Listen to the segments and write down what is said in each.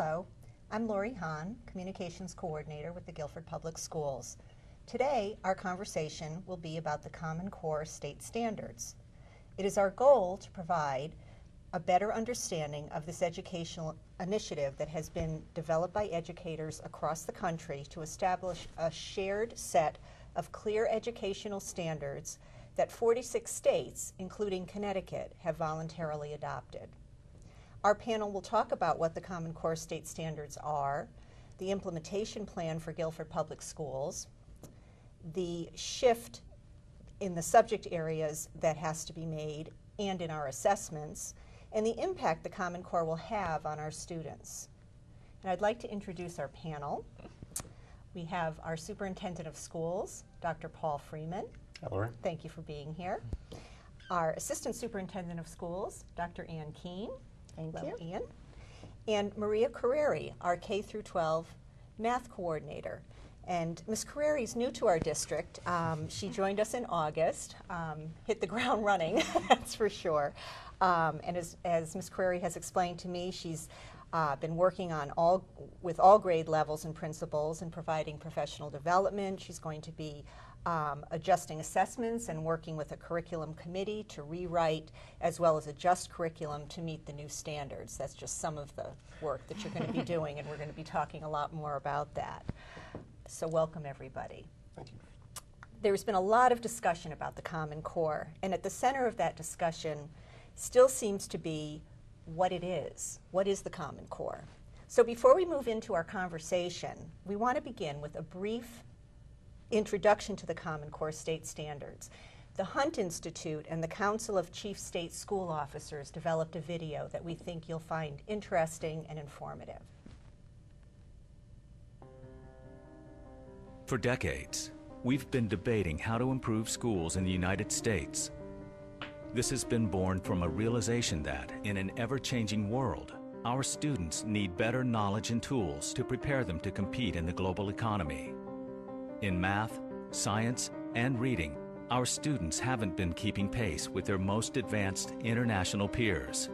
Hello, I'm Lori Hahn, Communications Coordinator with the Guilford Public Schools. Today, our conversation will be about the Common Core state standards. It is our goal to provide a better understanding of this educational initiative that has been developed by educators across the country to establish a shared set of clear educational standards that 46 states, including Connecticut, have voluntarily adopted. Our panel will talk about what the Common Core state standards are, the implementation plan for Guilford Public Schools, the shift in the subject areas that has to be made and in our assessments, and the impact the Common Core will have on our students. And I'd like to introduce our panel. We have our Superintendent of Schools, Dr. Paul Freeman. Hello. Thank you for being here. Our Assistant Superintendent of Schools, Dr. Ann Keene. Thank you, Ian. And Maria Carreri, our K-12 math coordinator. And Ms. Carreri is new to our district. She joined us in August, hit the ground running, that's for sure. And as Ms. Carreri has explained to me, she's been working on with all grade levels and principals and providing professional development. She's going to be adjusting assessments and working with a curriculum committee to rewrite as well as adjust curriculum to meet the new standards. That's just some of the work that you're going to be doing, and we're going to be talking a lot more about that. So welcome, everybody. Thank you. There's been a lot of discussion about the Common Core, and at the center of that discussion still seems to be what it is. What is the Common Core? So before we move into our conversation, we want to begin with a brief introduction to the Common Core state standards. The Hunt Institute and the Council of Chief State School Officers developed a video that we think you'll find interesting and informative. For decades, we've been debating how to improve schools in the United States. This has been born from a realization that, in an ever-changing world, our students need better knowledge and tools to prepare them to compete in the global economy. In math, science, and reading, our students haven't been keeping pace with their most advanced international peers.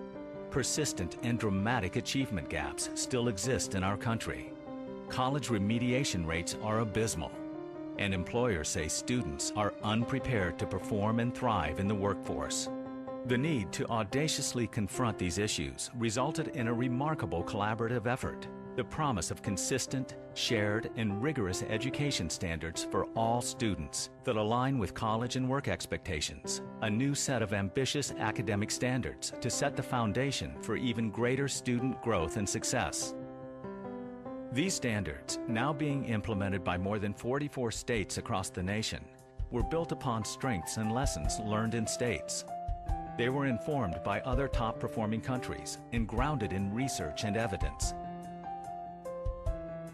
Persistent and dramatic achievement gaps still exist in our country. College remediation rates are abysmal, and employers say students are unprepared to perform and thrive in the workforce. The need to audaciously confront these issues resulted in a remarkable collaborative effort. The promise of consistent, shared, and rigorous education standards for all students that align with college and work expectations. A new set of ambitious academic standards to set the foundation for even greater student growth and success. These standards, now being implemented by more than 44 states across the nation, were built upon strengths and lessons learned in states. They were informed by other top-performing countries and grounded in research and evidence.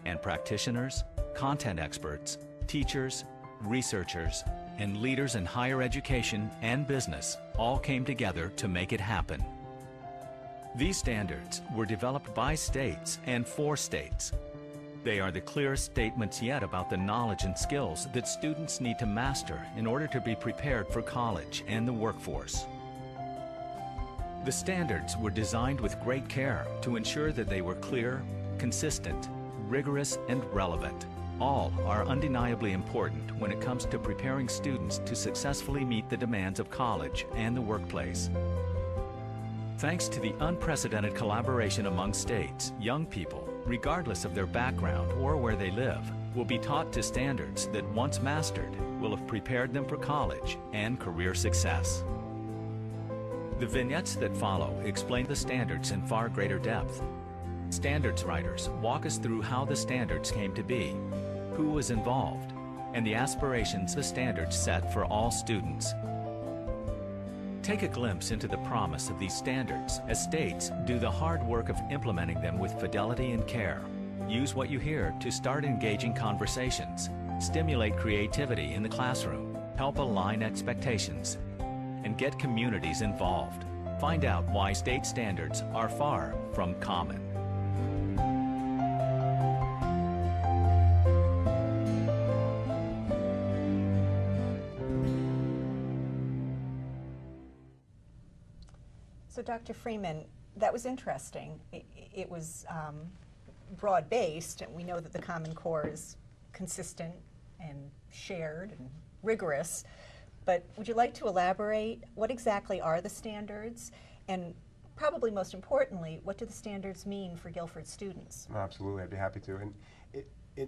And practitioners, content experts, teachers, researchers, and leaders in higher education and business all came together to make it happen. These standards were developed by states and for states. They are the clearest statements yet about the knowledge and skills that students need to master in order to be prepared for college and the workforce. The standards were designed with great care to ensure that they were clear, consistent, rigorous, and relevant. All are undeniably important when it comes to preparing students to successfully meet the demands of college and the workplace. Thanks to the unprecedented collaboration among states, young people, regardless of their background or where they live, will be taught to standards that, once mastered, will have prepared them for college and career success. The vignettes that follow explain the standards in far greater depth. Standards writers walk us through how the standards came to be, who was involved, and the aspirations the standards set for all students. Take a glimpse into the promise of these standards as states do the hard work of implementing them with fidelity and care. Use what you hear to start engaging conversations, stimulate creativity in the classroom, help align expectations, and get communities involved. Find out why state standards are far from common. So Dr. Freeman, that was interesting. It was broad-based, and we know that the Common Core is consistent and shared and rigorous, but would you like to elaborate? What exactly are the standards? And probably most importantly, what do the standards mean for Guilford students? Absolutely, I'd be happy to. And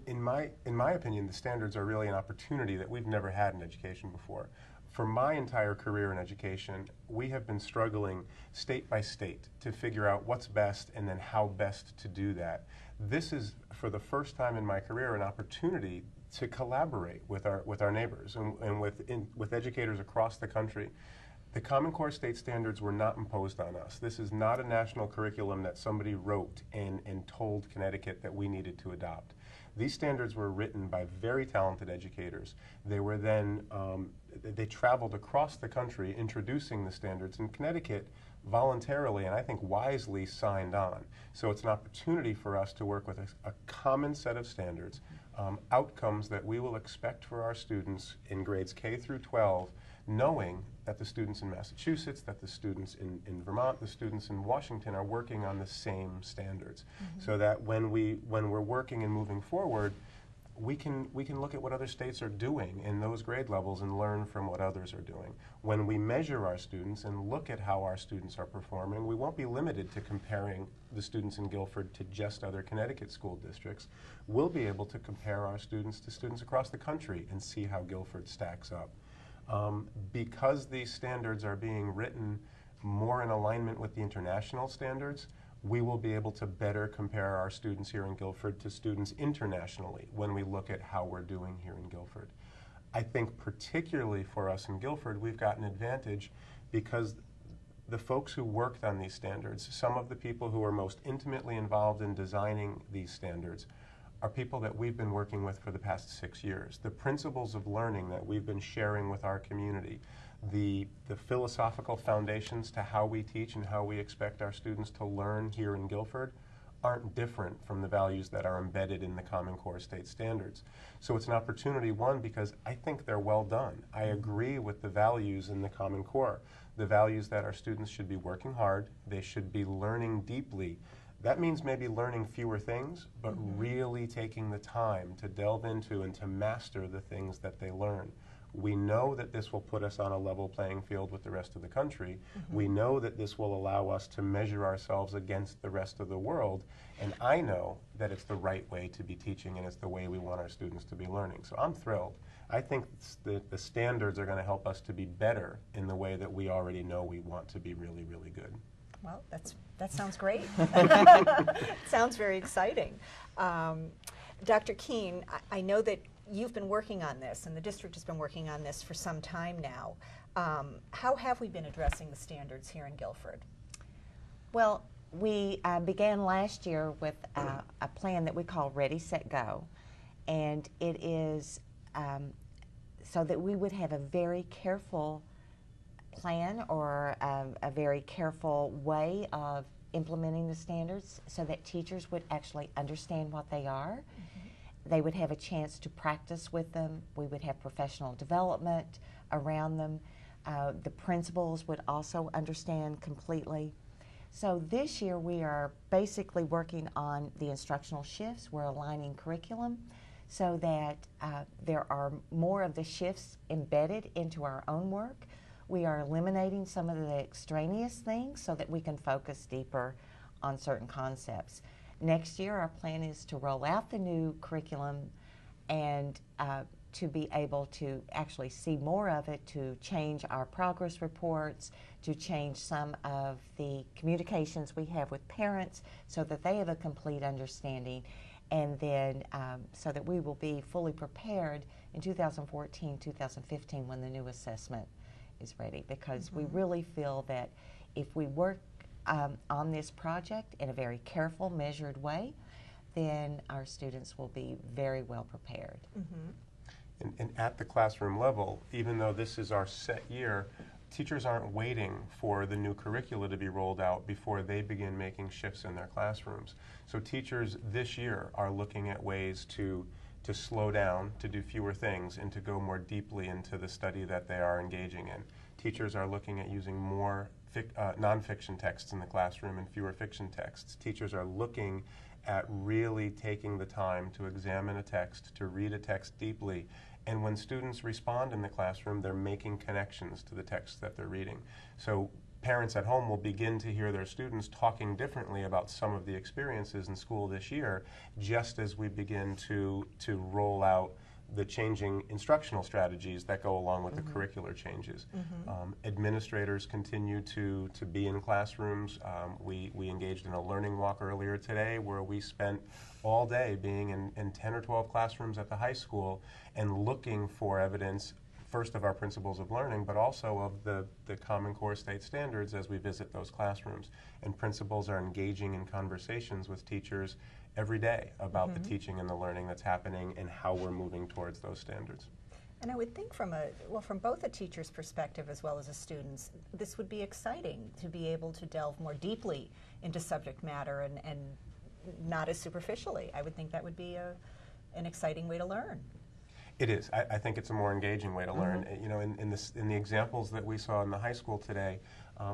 in my opinion, the standards are really an opportunity that we've never had in education before. For my entire career in education, we have been struggling state by state to figure out what's best and then how best to do that. This is, for the first time in my career, an opportunity to collaborate with our neighbors and with educators across the country. The Common Core state standards were not imposed on us. This is not a national curriculum that somebody wrote and told Connecticut that we needed to adopt. These standards were written by very talented educators. They were then, they traveled across the country introducing the standards, and Connecticut voluntarily and I think wisely signed on. So it's an opportunity for us to work with a common set of standards, outcomes that we will expect for our students in grades K through 12, knowing that the students in Massachusetts, that the students in Vermont, the students in Washington are working on the same standards. So that when we're working and moving forward, we can look at what other states are doing in those grade levels and learn from what others are doing. When we measure our students and look at how our students are performing, we won't be limited to comparing the students in Guilford to just other Connecticut school districts. We'll be able to compare our students to students across the country and see how Guilford stacks up. Because these standards are being written more in alignment with the international standards, we will be able to better compare our students here in Guilford to students internationally when we look at how we're doing here in Guilford. I think particularly for us in Guilford, we've got an advantage because the folks who worked on these standards, some of the people who are most intimately involved in designing these standards, are people that we've been working with for the past 6 years. The principles of learning that we've been sharing with our community, the philosophical foundations to how we teach and how we expect our students to learn here in Guilford aren't different from the values that are embedded in the Common Core state standards. So it's an opportunity, one, because I think they're well done. I agree with the values in the Common Core, the values that our students should be working hard, they should be learning deeply. That means maybe learning fewer things, but really taking the time to delve into and to master the things that they learn. We know that this will put us on a level playing field with the rest of the country. We know that this will allow us to measure ourselves against the rest of the world, and I know that it's the right way to be teaching and it's the way we want our students to be learning. So I'm thrilled. I think the standards are going to help us to be better in the way that we already know we want to be really, really good. Well, that sounds great. Sounds very exciting. Dr. Keene, I know that you've been working on this, and the district has been working on this for some time now. How have we been addressing the standards here in Guilford? Well, we began last year with a plan that we call Ready, Set, Go, and it is so that we would have a very careful plan or a very careful way of implementing the standards so that teachers would actually understand what they are. They would have a chance to practice with them. We would have professional development around them. The principals would also understand completely. So this year we are basically working on the instructional shifts. We're aligning curriculum so that there are more of the shifts embedded into our own work. We are eliminating some of the extraneous things so that we can focus deeper on certain concepts. Next year, our plan is to roll out the new curriculum and to be able to actually see more of it, to change our progress reports, to change some of the communications we have with parents so that they have a complete understanding, and then so that we will be fully prepared in 2014, 2015 when the new assessment is ready, because we really feel that if we work on this project in a very careful, measured way, then our students will be very well prepared. And at the classroom level, even though this is our set year, teachers aren't waiting for the new curricula to be rolled out before they begin making shifts in their classrooms. So teachers this year are looking at ways to slow down, to do fewer things, and to go more deeply into the study that they are engaging in. Teachers are looking at using more nonfiction texts in the classroom and fewer fiction texts. Teachers are looking at really taking the time to examine a text, to read a text deeply. And when students respond in the classroom, they're making connections to the text that they're reading. So parents at home will begin to hear their students talking differently about some of the experiences in school this year, just as we begin to roll out the changing instructional strategies that go along with the curricular changes. Administrators continue to be in classrooms. We engaged in a learning walk earlier today where we spent all day being in 10 or 12 classrooms at the high school and looking for evidence, first of our principles of learning, but also of the Common Core state standards as we visit those classrooms. And principals are engaging in conversations with teachers every day about the teaching and the learning that's happening and how we're moving towards those standards. And I would think from both a teacher's perspective as well as a student's, this would be exciting to be able to delve more deeply into subject matter and not as superficially. I would think that would be an exciting way to learn. It is. I think it's a more engaging way to learn. You know, in the examples that we saw in the high school today,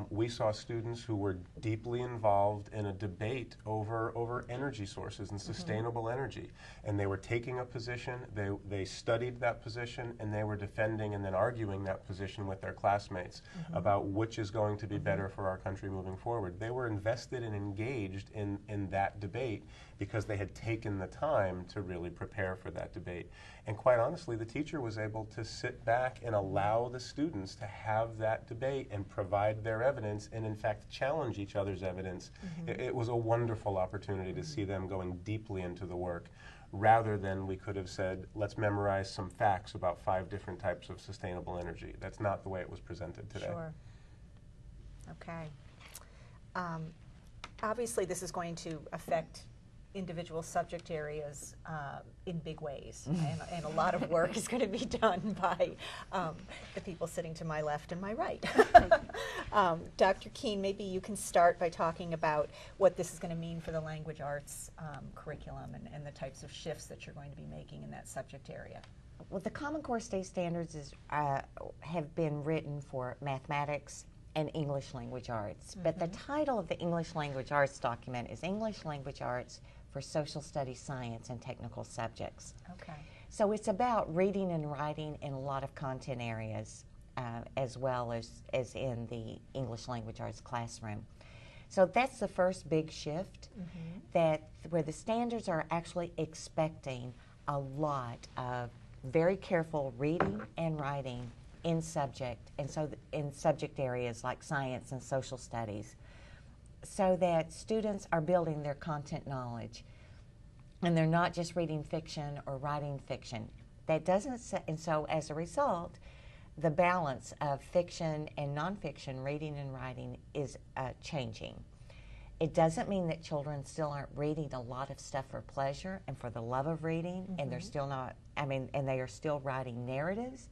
we saw students who were deeply involved in a debate over energy sources and sustainable energy. And they were taking a position, they studied that position, and they were defending and then arguing that position with their classmates about which is going to be better for our country moving forward. They were invested and engaged in that debate because they had taken the time to really prepare for that debate. And quite honestly, the teacher was able to sit back and allow the students to have that debate and provide their evidence and in fact challenge each other's evidence. It was a wonderful opportunity to see them going deeply into the work rather than we could have said, let's memorize some facts about 5 different types of sustainable energy. That's not the way it was presented today. Sure. Okay. Obviously this is going to affect individual subject areas in big ways, and a lot of work is going to be done by the people sitting to my left and my right. Dr. Keene, maybe you can start by talking about what this is going to mean for the language arts curriculum and the types of shifts that you're going to be making in that subject area. Well, the Common Core state standards have been written for mathematics and English language arts, but the title of the English language arts document is English language arts for social studies, science, and technical subjects. Okay. So it's about reading and writing in a lot of content areas, as well as in the English language arts classroom. So that's the first big shift, where the standards are actually expecting a lot of very careful reading and writing in subject, and so in subject areas like science and social studies, so that students are building their content knowledge and they're not just reading fiction or writing fiction. That doesn't and so as a result, the balance of fiction and nonfiction reading and writing is changing. It doesn't mean that children still aren't reading a lot of stuff for pleasure and for the love of reading, and they're still not, and they are still writing narratives,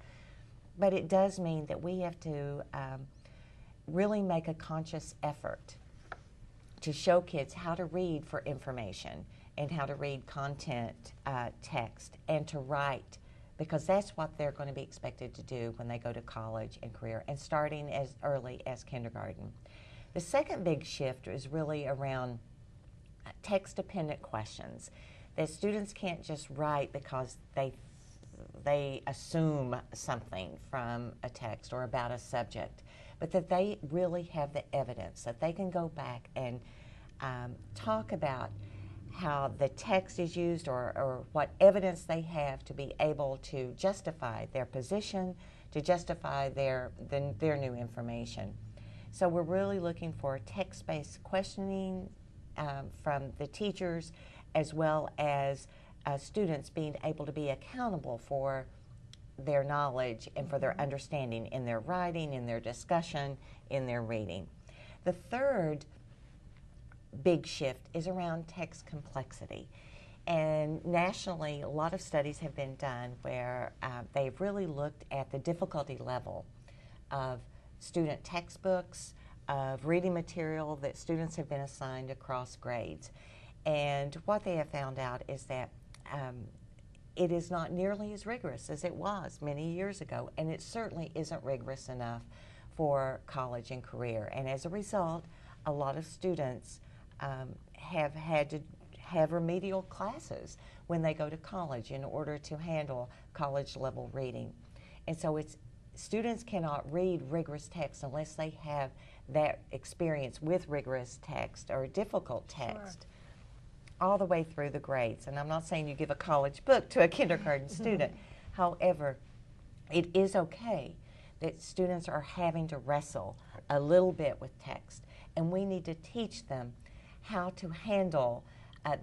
but it does mean that we have to really make a conscious effort to show kids how to read for information and how to read content text and to write, because that's what they're going to be expected to do when they go to college and career, and starting as early as kindergarten. The second big shift is really around text-dependent questions, that students can't just write because they assume something from a text or about a subject, but that they really have the evidence, that they can go back and talk about how the text is used or what evidence they have to be able to justify their position, to justify their new information. So we're really looking for text-based questioning from the teachers, as well as students being able to be accountable for their knowledge and for their understanding in their writing, in their discussion, in their reading. The third big shift is around text complexity. And nationally, a lot of studies have been done where they've really looked at the difficulty level of student textbooks, of reading material that students have been assigned across grades. And what they have found out is that it is not nearly as rigorous as it was many years ago, and it certainly isn't rigorous enough for college and career. And as a result, a lot of students have had to have remedial classes when they go to college in order to handle college level reading. And so students cannot read rigorous text unless they have that experience with rigorous text or difficult text. Sure. All the way through the grades. And I'm not saying you give a college book to a kindergarten student. However, it is okay that students are having to wrestle a little bit with text. And we need to teach them how to handle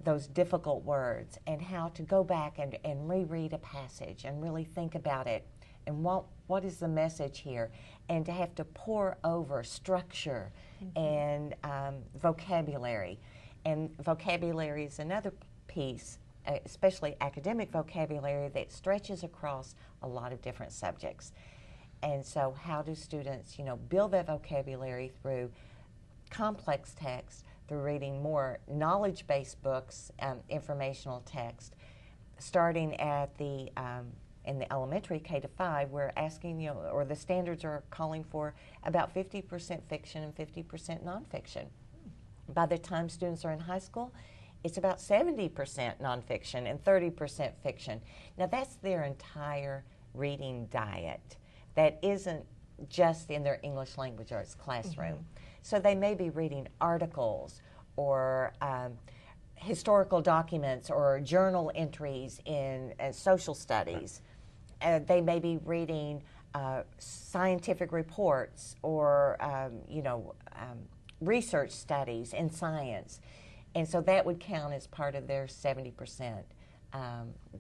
those difficult words and how to go back and reread a passage and really think about it and what is the message here, and to have to pore over structure and vocabulary. And vocabulary is another piece, especially academic vocabulary, that stretches across a lot of different subjects. And so how do students, build that vocabulary through complex text, through reading more knowledge-based books, informational text, starting at in the elementary K-5, we're asking, or the standards are calling for about 50% fiction and 50% nonfiction. By the time students are in high school, it's about 70% nonfiction and 30% fiction. Now that's their entire reading diet. That isn't just in their English language arts classroom. So they may be reading articles or historical documents or journal entries in social studies. They may be reading scientific reports or research studies in science. And so that would count as part of their 70%.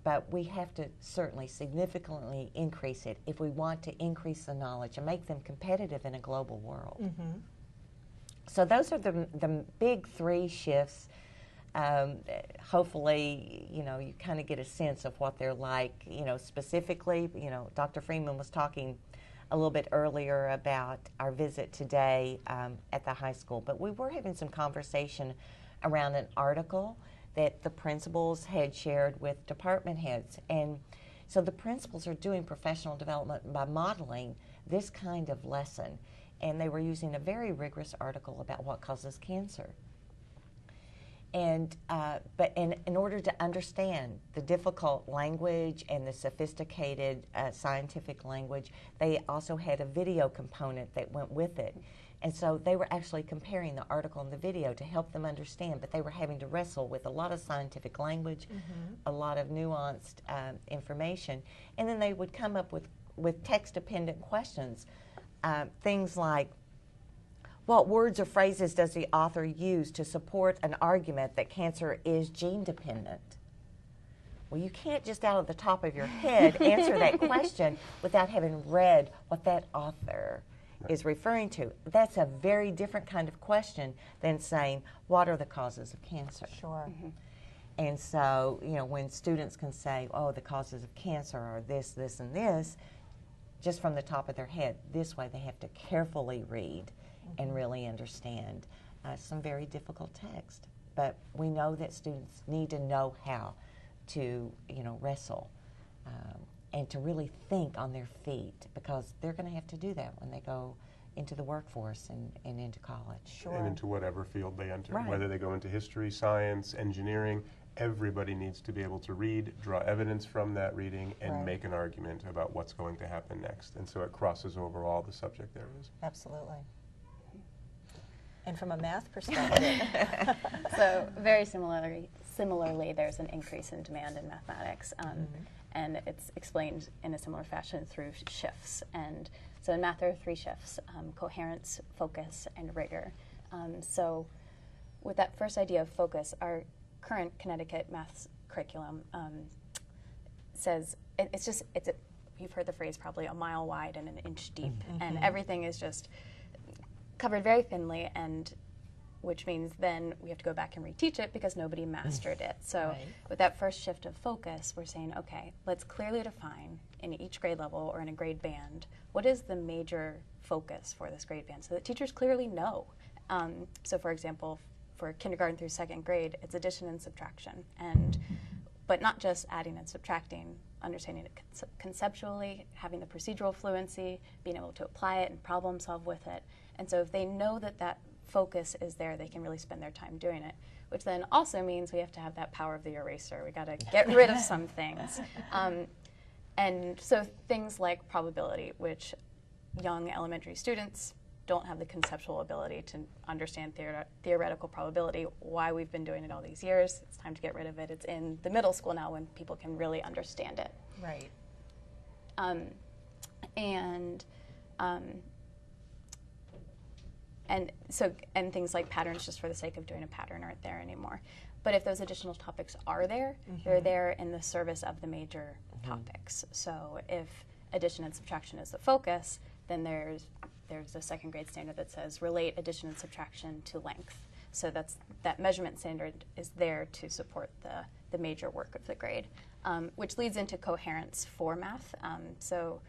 But we have to certainly significantly increase it if we want to increase the knowledge and make them competitive in a global world. So those are the big three shifts. Hopefully, you kind of get a sense of what they're like, specifically. Dr. Freeman was talking a little bit earlier about our visit today at the high school, but we were having some conversation around an article that the principals had shared with department heads. And so the principals are doing professional development by modeling this kind of lesson. And they were using a very rigorous article about what causes cancer. And but in order to understand the difficult language and the sophisticated scientific language, they also had a video component that went with it. And so they were actually comparing the article and the video to help them understand, but they were having to wrestle with a lot of scientific language, a lot of nuanced information. And then they would come up with text-dependent questions, things like, what words or phrases does the author use to support an argument that cancer is gene-dependent? Well, you can't just out of the top of your head answer that question without having read what that author is referring to. That's a very different kind of question than saying, what are the causes of cancer? Sure. And so, when students can say, oh, the causes of cancer are this, this, and this, just from the top of their head, this way they have to carefully read and really understand some very difficult text. But we know that students need to know how to, wrestle and to really think on their feet, because they're going to have to do that when they go into the workforce and into college. Sure. And into whatever field they enter, Right. whether they go into history, science, engineering. Everybody needs to be able to read, draw evidence from that reading, and Right. make an argument about what's going to happen next. And so it crosses over all the subject areas. Absolutely. And from a math perspective, So very similarly, there's an increase in demand in mathematics, and it's explained in a similar fashion through shifts. And so in math there are three shifts: coherence, focus, and rigor. So with that first idea of focus, our current Connecticut maths curriculum says you've heard the phrase probably, a mile wide and an inch deep, and everything is just covered very thinly, and which means then we have to go back and reteach it because nobody mastered it. So Right. with that first shift of focus, we're saying, okay, let's clearly define in each grade level or in a grade band, what is the major focus for this grade band, so that teachers clearly know. So for example, for kindergarten through second grade, it's addition and subtraction, but not just adding and subtracting. understanding it conceptually, having the procedural fluency, being able to apply it and problem solve with it. And so if they know that that focus is there, they can really spend their time doing it, which then also means we have to have that power of the eraser. We got to get rid of some things. And so things like probability, which young elementary students don't have the conceptual ability to understand theoretical probability, why we've been doing it all these years. It's time to get rid of it. It's in the middle school now when people can really understand it. Right. And things like patterns just for the sake of doing a pattern aren't there anymore. But if those additional topics are there, they're there in the service of the major topics. So if addition and subtraction is the focus, then there's a second grade standard that says relate addition and subtraction to length. So that measurement standard is there to support the major work of the grade, which leads into coherence for math. So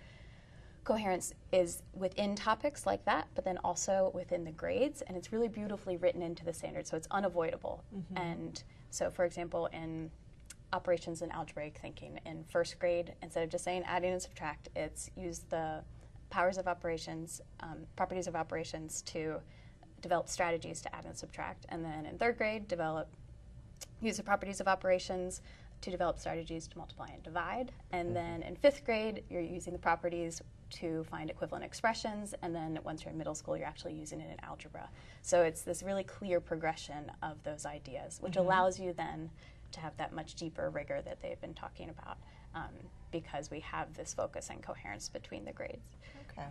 coherence is within topics like that, but then also within the grades, and it's really beautifully written into the standard, so it's unavoidable. And so, for example, in operations and algebraic thinking in first grade, instead of just saying adding and subtract, it's use the powers of operations, properties of operations to develop strategies to add and subtract. And then in third grade, use the properties of operations to develop strategies to multiply and divide. And then in fifth grade, you're using the properties to find equivalent expressions. And then once you're in middle school, you're actually using it in algebra. So it's this really clear progression of those ideas, which allows you then to have that much deeper rigor that they've been talking about, because we have this focus and coherence between the grades. Okay.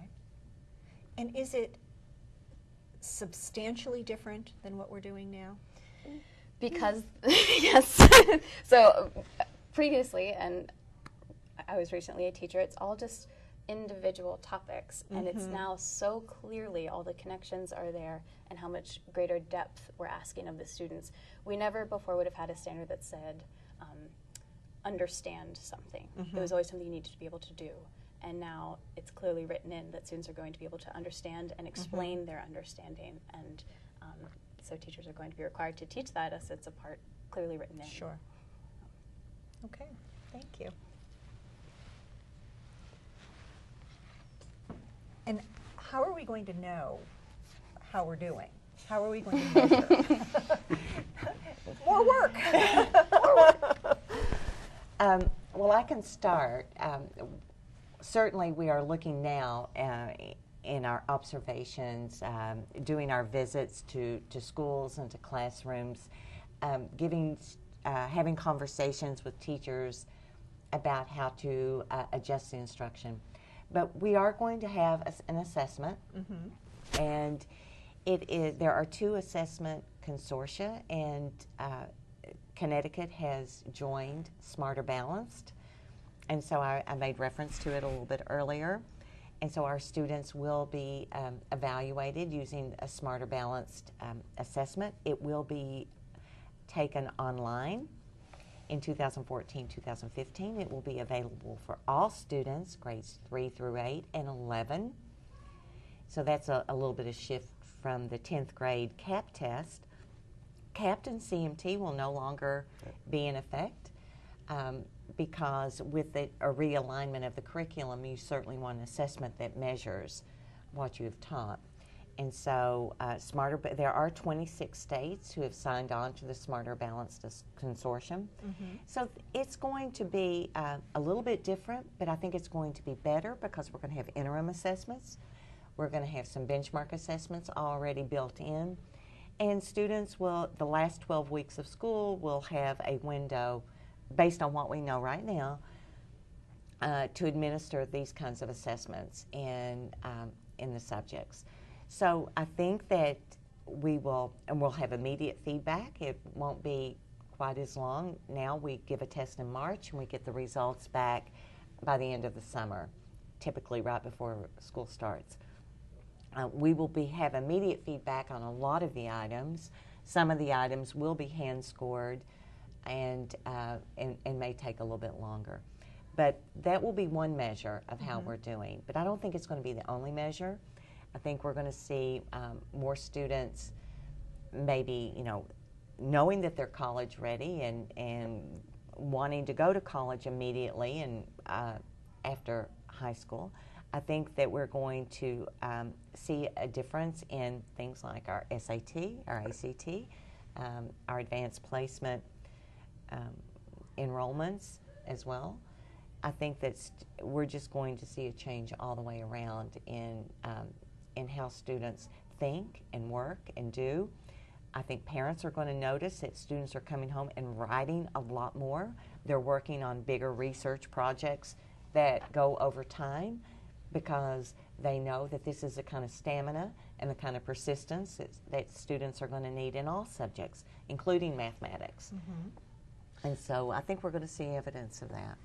And is it substantially different than what we're doing now? Because, yes. So previously, and I was recently a teacher, it's all just individual topics, and it's now so clearly all the connections are there and how much greater depth we're asking of the students. We never before would have had a standard that said understand something. It was always something you needed to be able to do, and now it's clearly written in that students are going to be able to understand and explain their understanding, and so teachers are going to be required to teach that as it's a part clearly written in. Sure. Okay, thank you. And how are we going to know how we're doing? How are we going to measure? More work. More work. Well, I can start. Certainly, we are looking now in our observations, doing our visits to schools and to classrooms, having conversations with teachers about how to adjust the instruction. But we are going to have an assessment, and there are 2 assessment consortia, and Connecticut has joined Smarter Balanced, and so I made reference to it a little bit earlier. And so our students will be evaluated using a Smarter Balanced assessment. It will be taken online in 2014-2015. It will be available for all students, grades 3 through 8 and 11. So that's a little bit of shift from the 10th grade CAP test. CAPT and CMT will no longer be in effect because with a realignment of the curriculum, you certainly want an assessment that measures what you have taught. And so there are 26 states who have signed on to the Smarter Balanced Consortium. So it's going to be a little bit different, but I think it's going to be better because we're going to have interim assessments. We're going to have some benchmark assessments already built in. And students the last 12 weeks of school will have a window, based on what we know right now, to administer these kinds of assessments in the subjects. So I think that we'll have immediate feedback. It won't be quite as long. Now we give a test in March and we get the results back by the end of the summer, typically right before school starts. We will have immediate feedback on a lot of the items. Some of the items will be hand scored and may take a little bit longer. But that will be one measure of how we're doing. But I don't think it's going to be the only measure. I think we're going to see more students maybe, knowing that they're college ready and wanting to go to college immediately and after high school, I think that we're going to see a difference in things like our SAT, our ACT, our advanced placement enrollments as well. I think that we're just going to see a change all the way around in how students think and work and do. I think parents are going to notice that students are coming home and writing a lot more. They're working on bigger research projects that go over time because they know that this is the kind of stamina and the kind of persistence that students are going to need in all subjects, including mathematics. And so I think we're going to see evidence of that.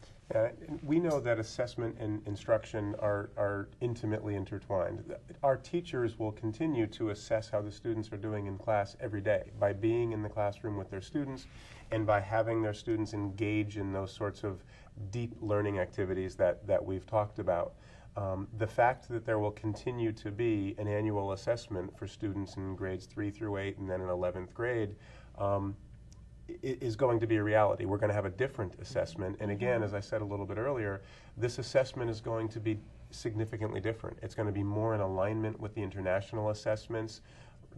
We know that assessment and instruction are intimately intertwined. Our teachers will continue to assess how the students are doing in class every day by being in the classroom with their students and by having their students engage in those sorts of deep learning activities that we've talked about. The fact that there will continue to be an annual assessment for students in grades 3 through 8 and then in 11th grade is going to be a reality. We're going to have a different assessment, and again, as I said a little bit earlier, this assessment is going to be significantly different. It's going to be more in alignment with the international assessments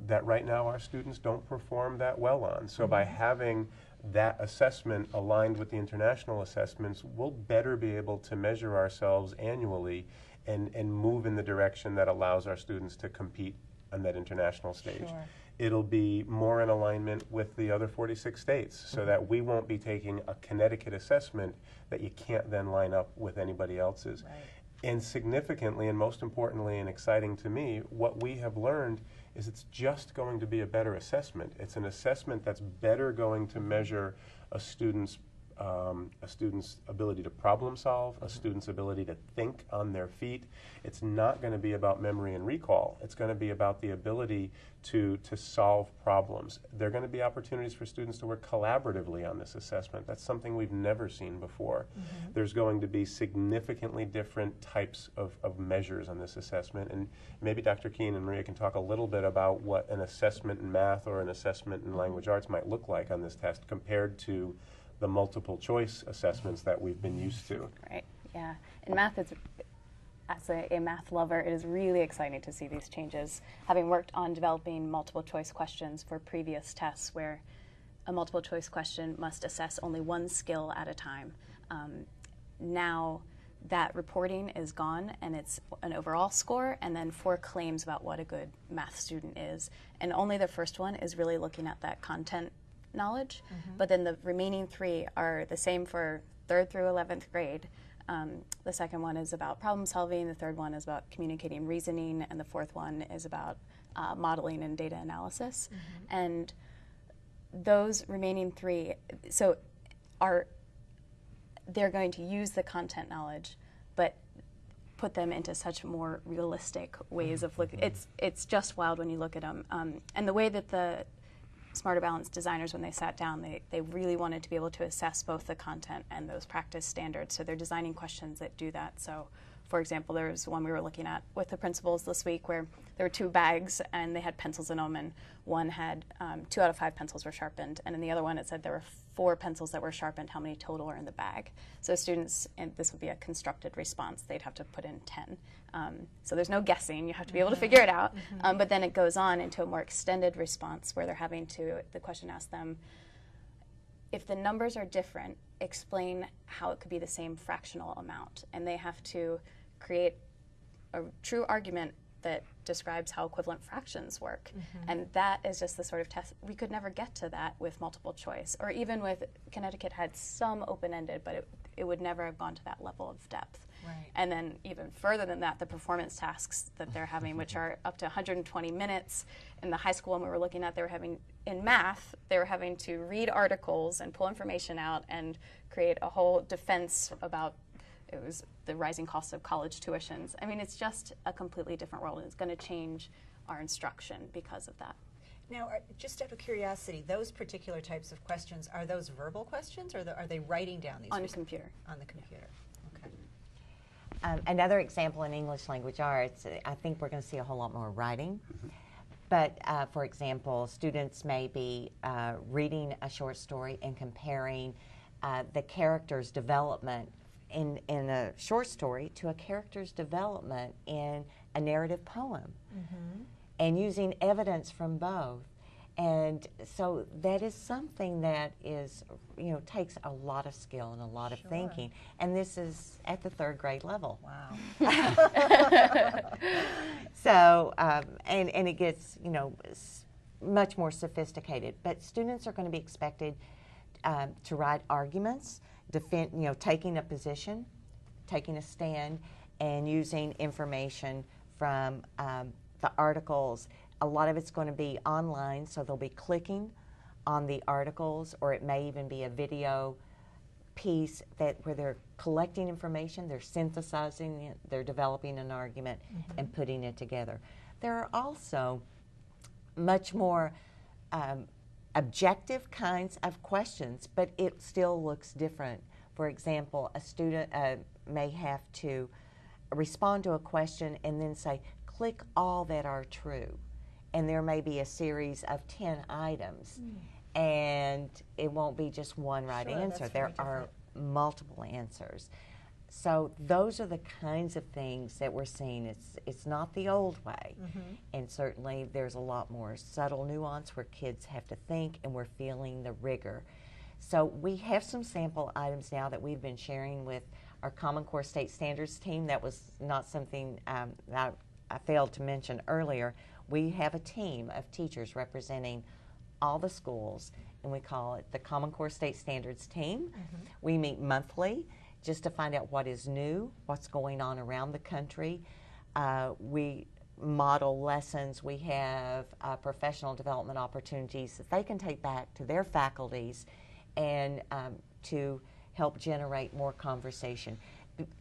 that right now our students don't perform that well on. So by having that assessment aligned with the international assessments, we'll better be able to measure ourselves annually and move in the direction that allows our students to compete on that international stage. Sure. It'll be more in alignment with the other 46 states so that we won't be taking a Connecticut assessment that you can't then line up with anybody else's. Right. And significantly, and most importantly and exciting to me, what we have learned is it's just going to be a better assessment. It's an assessment that's better going to measure a student's ability to problem solve, a student's ability to think on their feet. It's not going to be about memory and recall. It's going to be about the ability to solve problems. There are going to be opportunities for students to work collaboratively on this assessment. That's something we've never seen before. There's going to be significantly different types of measures on this assessment, and maybe Dr. Keene and Maria can talk a little bit about what an assessment in math or an assessment in language arts might look like on this test compared to the multiple choice assessments that we've been used to. Right, yeah. In math, as a math lover, it is really exciting to see these changes. Having worked on developing multiple choice questions for previous tests where a multiple choice question must assess only one skill at a time, now that reporting is gone and it's an overall score and then 4 claims about what a good math student is. And only the first one is really looking at that content knowledge, but then the remaining 3 are the same for 3rd through 11th grade. The second one is about problem solving, the third one is about communicating reasoning, and the fourth one is about modeling and data analysis. And those remaining 3, so they're going to use the content knowledge, but put them into such more realistic ways of looking. It's just wild when you look at them. And the way that the Smarter Balanced designers, when they sat down, they really wanted to be able to assess both the content and those practice standards. So they're designing questions that do that. So, for example, there was one we were looking at with the principals this week where there were 2 bags and they had pencils in them, and one had 2 out of 5 pencils were sharpened, and in the other one it said there were 4 pencils that were sharpened, how many total are in the bag. So students, and this would be a constructed response, they'd have to put in 10. So there's no guessing, you have to be able to figure it out. But then it goes on into a more extended response where they're having to, the question asks them, if the numbers are different, explain how it could be the same fractional amount. And they have to create a true argument that describes how equivalent fractions work. And that is just the sort of test, we could never get to that with multiple choice. Or even with, Connecticut had some open-ended, but it would never have gone to that level of depth. Right. And then even further than that, the performance tasks that they're having, which are up to 120 minutes. In the high school one we were looking at, they were having, in math, they were having to read articles and pull information out and create a whole defense about, it was the rising cost of college tuitions. I mean, it's just a completely different world, and it's going to change our instruction because of that. Now, just out of curiosity, those particular types of questions, are those verbal questions, or are they writing down these? On a computer. On the computer. Okay. Another example in English language arts, I think we're going to see a whole lot more writing. But for example, students may be reading a short story and comparing the character's development in a short story to a character's development in a narrative poem, and using evidence from both. And so that is something that is, takes a lot of skill and a lot of thinking. And this is at the 3rd grade level. Wow. So, and it gets, much more sophisticated. But students are going to be expected to write arguments, defend, taking a position, taking a stand, and using information from the articles. A lot of it's going to be online, so they'll be clicking on the articles, or it may even be a video piece where they're collecting information, they're synthesizing it, they're developing an argument, and putting it together. There are also much more objective kinds of questions, but it still looks different. For example, a student may have to respond to a question and then say, click all that are true. And there may be a series of 10 items, and it won't be just one right answer. There are multiple answers. So those are the kinds of things that we're seeing. It's not the old way, and certainly there's a lot more subtle nuance where kids have to think, and we're feeling the rigor. So we have some sample items now that we've been sharing with our Common Core State Standards team. That was not something that I failed to mention earlier. We have a team of teachers representing all the schools, and we call it the Common Core State Standards team. We meet monthly just to find out what is new, what's going on around the country. We model lessons. We have professional development opportunities that they can take back to their faculties and to help generate more conversation.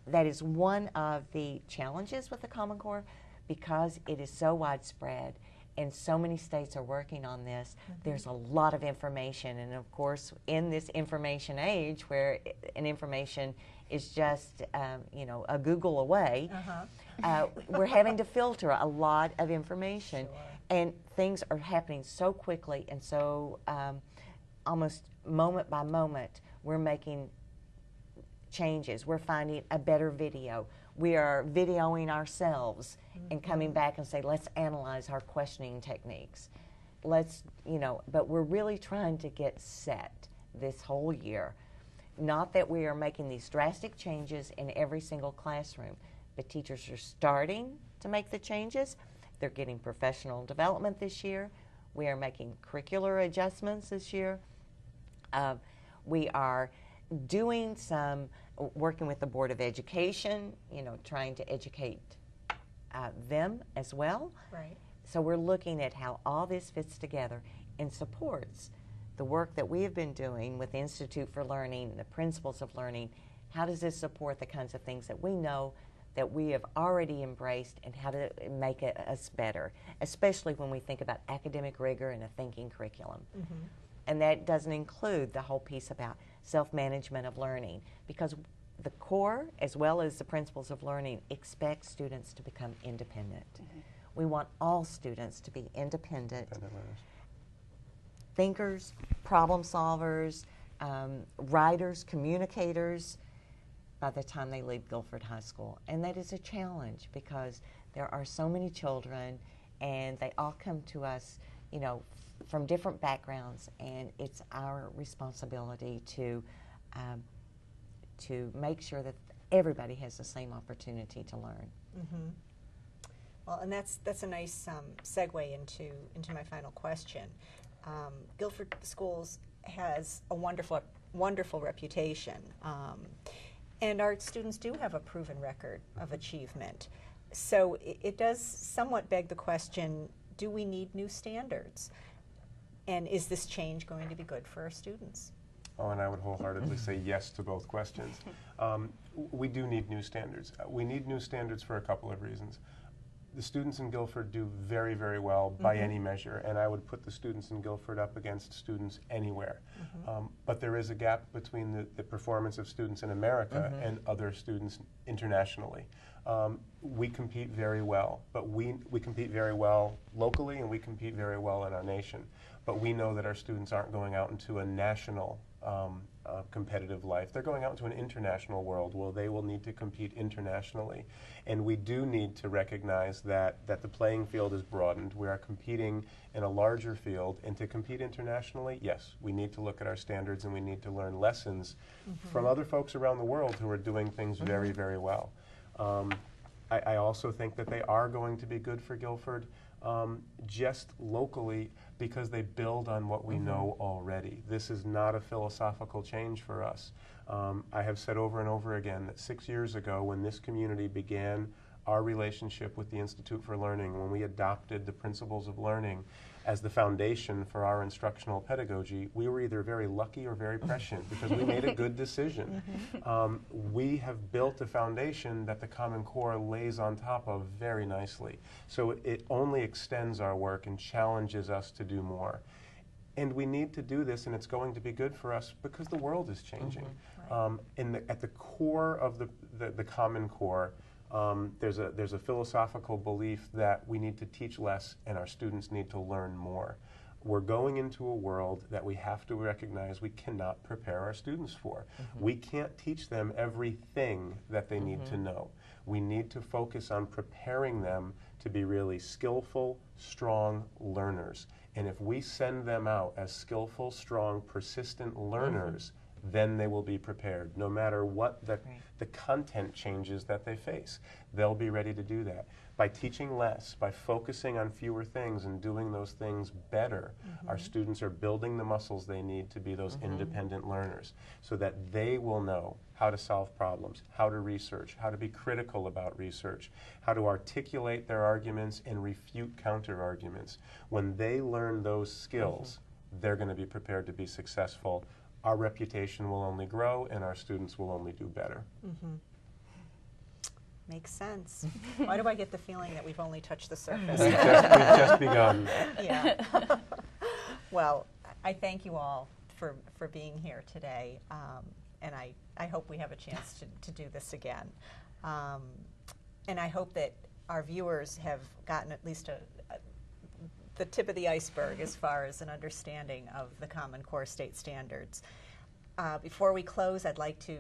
That is one of the challenges with the Common Core, because it is so widespread and so many states are working on this. There's a lot of information, and of course in this information age where an information is just a Google away, we're having to filter a lot of information, and things are happening so quickly and so almost moment by moment. We're making changes. We're finding a better video. We are videoing ourselves and coming back and say, let's analyze our questioning techniques. Let's, but we're really trying to get set this whole year. Not that we are making these drastic changes in every single classroom, but teachers are starting to make the changes. They're getting professional development this year. We are making curricular adjustments this year. We are doing some working with the Board of Education, trying to educate them as well. Right. So we're looking at how all this fits together and supports the work that we have been doing with the Institute for Learning, the Principles of Learning. How does this support the kinds of things that we know that we have already embraced, and how to make us better, especially when we think about academic rigor and a thinking curriculum. And that doesn't include the whole piece about self-management of learning, because the core, as well as the Principles of Learning, expect students to become independent. We want all students to be independent thinkers, problem solvers, writers, communicators by the time they leave Guilford High School. And that is a challenge, because there are so many children, and they all come to us, from different backgrounds, and it's our responsibility to make sure that everybody has the same opportunity to learn. Well, and that's a nice segue into my final question. Guilford Schools has a wonderful reputation, and our students do have a proven record of achievement. So it does somewhat beg the question, do we need new standards? And is this change going to be good for our students? Oh, and I would wholeheartedly say yes to both questions. We do need new standards. We need new standards for a couple of reasons. The students in Guilford do very, very well by any measure, and I would put the students in Guilford up against students anywhere. But there is a gap between the performance of students in America and other students internationally. We compete very well, but we compete very well locally, and we compete very well in our nation. But we know that our students aren't going out into a national competitive life. They're going out into an international world where they will need to compete internationally. And we do need to recognize that the playing field is broadened. We are competing in a larger field, and to compete internationally, yes, we need to look at our standards and we need to learn lessons from other folks around the world who are doing things very, very well. I also think that they are going to be good for Guilford just locally because they build on what we know already. This is not a philosophical change for us. I have said over and over again that 6 years ago, when this community began our relationship with the Institute for Learning, when we adopted the principles of learning as the foundation for our instructional pedagogy, we were either very lucky or very prescient because we made a good decision. We have built a foundation that the Common Core lays on top of very nicely. So it only extends our work and challenges us to do more. And we need to do this, and it's going to be good for us because the world is changing. At the core of the Common Core, there's a philosophical belief that we need to teach less and our students need to learn more. We're going into a world that we have to recognize we cannot prepare our students for. We can't teach them everything that they need to know. We need to focus on preparing them to be really skillful, strong learners. And if we send them out as skillful, strong, persistent learners, then they will be prepared. No matter what the content changes that they face, they'll be ready to do that. By teaching less, by focusing on fewer things and doing those things better, our students are building the muscles they need to be those independent learners so that they will know how to solve problems, how to research, how to be critical about research, how to articulate their arguments and refute counter-arguments. When they learn those skills, they're going to be prepared to be successful. Our reputation will only grow and our students will only do better. Makes sense. Why do I get the feeling that we've only touched the surface? We've just begun. Yeah. Well, I thank you all for being here today, and I hope we have a chance to do this again. And I hope that our viewers have gotten at least the tip of the iceberg as far as an understanding of the Common Core state standards. Before we close, I'd like to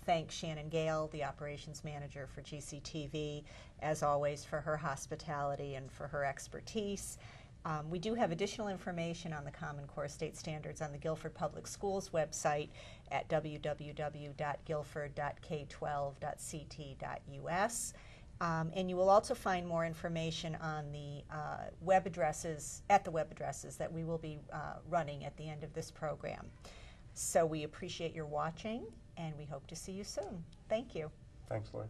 thank Shannon Gale, the operations manager for GCTV, as always, for her hospitality and for her expertise. We do have additional information on the Common Core state standards on the Guilford Public Schools website at www.guilford.k12.ct.us. And you will also find more information on the web addresses that we will be running at the end of this program. So we appreciate your watching, and we hope to see you soon. Thank you. Thanks, Lori.